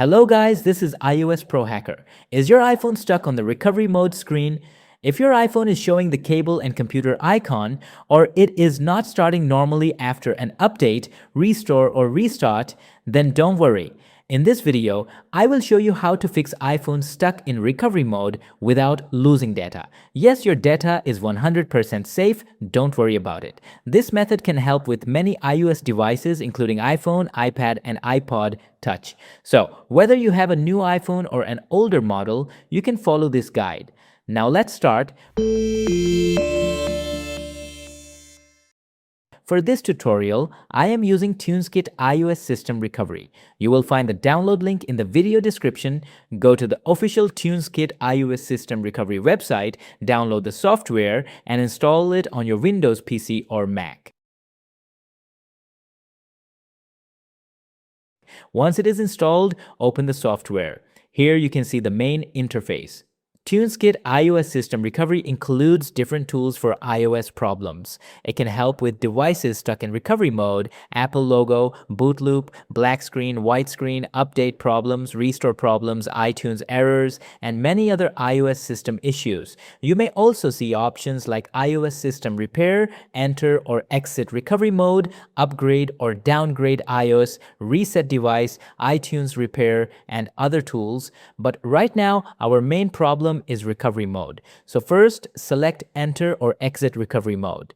Hello guys, this is iOSProHacker. Is your iPhone stuck on the recovery mode screen? If your iPhone is showing the cable and computer icon, or it is not starting normally after an update, restore, or restart, then don't worry. In this video, I will show you how to fix iPhone stuck in recovery mode without losing data. Yes, your data is 100% safe, don't worry about it. This method can help with many iOS devices including iPhone, iPad, and iPod Touch. So, whether you have a new iPhone or an older model, you can follow this guide. Now let's start. For this tutorial, I am using TunesKit iOS System Recovery. You will find the download link in the video description. Go to the official TunesKit iOS System Recovery website, download the software, and install it on your Windows PC or Mac. Once it is installed, open the software. Here you can see the main interface. TunesKit iOS System Recovery includes different tools for iOS problems. It can help with devices stuck in recovery mode, Apple logo, boot loop, black screen, white screen, update problems, restore problems, iTunes errors, and many other iOS system issues. You may also see options like iOS System Repair, enter or exit recovery mode, upgrade or downgrade iOS, reset device, iTunes Repair, and other tools. But right now, our main problem is recovery mode. So first, select enter or exit recovery mode.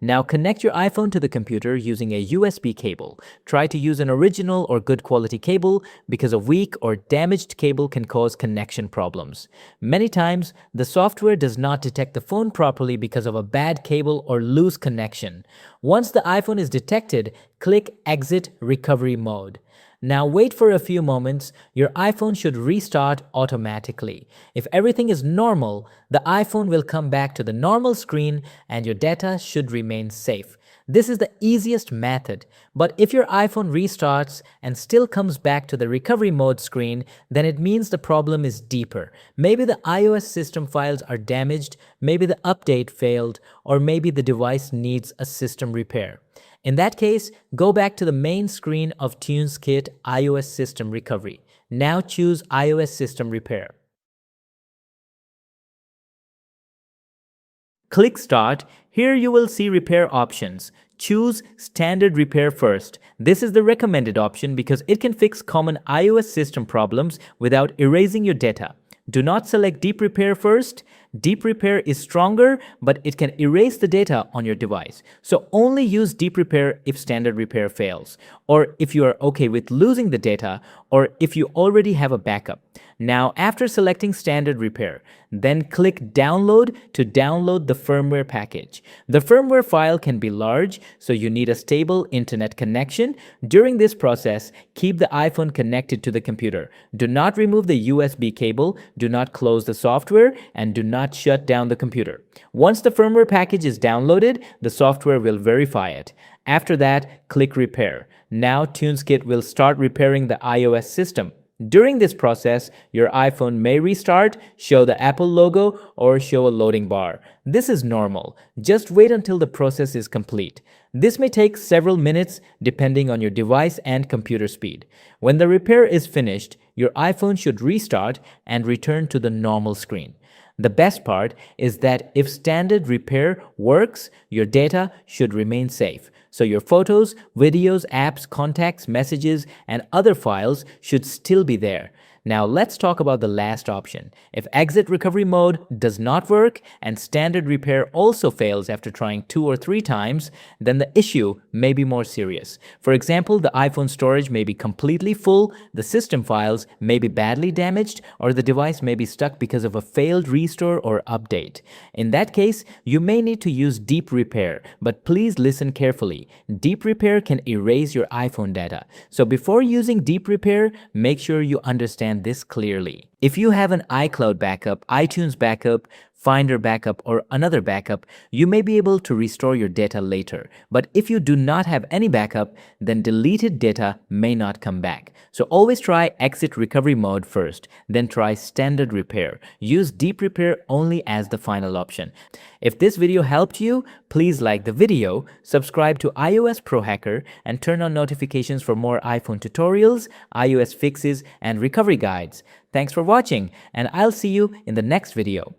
Now connect your iPhone to the computer using a USB cable. Try to use an original or good quality cable because a weak or damaged cable can cause connection problems. Many times, the software does not detect the phone properly because of a bad cable or loose connection. Once the iPhone is detected, click Exit Recovery Mode. Now wait for a few moments. Your iPhone should restart automatically. If everything is normal, the iPhone will come back to the normal screen and your data should remain safe. This is the easiest method, but if your iPhone restarts and still comes back to the recovery mode screen, then it means the problem is deeper. Maybe the iOS system files are damaged, maybe the update failed, or maybe the device needs a system repair. In that case, go back to the main screen of TunesKit iOS System Recovery. Now choose iOS System Repair. Click Start. Here you will see repair options. Choose Standard Repair first. This is the recommended option because it can fix common iOS system problems without erasing your data. Do not select Deep Repair first. Deep Repair is stronger, but it can erase the data on your device. So only use Deep Repair if Standard Repair fails, or if you are okay with losing the data, or if you already have a backup. Now, after selecting Standard Repair, then click Download to download the firmware package. The firmware file can be large, so you need a stable internet connection. During this process, keep the iPhone connected to the computer. Do not remove the USB cable, do not close the software, and do not shut down the computer. Once the firmware package is downloaded, the software will verify it. After that, click Repair. Now TunesKit will start repairing the iOS system. During this process, your iPhone may restart, show the Apple logo, or show a loading bar. This is normal. Just wait until the process is complete. This may take several minutes depending on your device and computer speed. When the repair is finished, your iPhone should restart and return to the normal screen. The best part is that if Standard Repair works, your data should remain safe. So your photos, videos, apps, contacts, messages, and other files should still be there. Now let's talk about the last option. If Exit Recovery Mode does not work and Standard Repair also fails after trying 2 or 3 times, then the issue may be more serious. For example, the iPhone storage may be completely full, the system files may be badly damaged, or the device may be stuck because of a failed restore or update. In that case, you may need to use Deep Repair, but please listen carefully. Deep Repair can erase your iPhone data. So before using Deep Repair, make sure you understand this clearly. If you have an iCloud backup, iTunes backup, Finder backup, or another backup, you may be able to restore your data later. But if you do not have any backup, then deleted data may not come back. So always try exit recovery mode first, then try standard repair. Use deep repair only as the final option. If this video helped you, please like the video, subscribe to iOSProHacker, and turn on notifications for more iPhone tutorials, iOS fixes, and recovery guides. Thanks for watching, and I'll see you in the next video.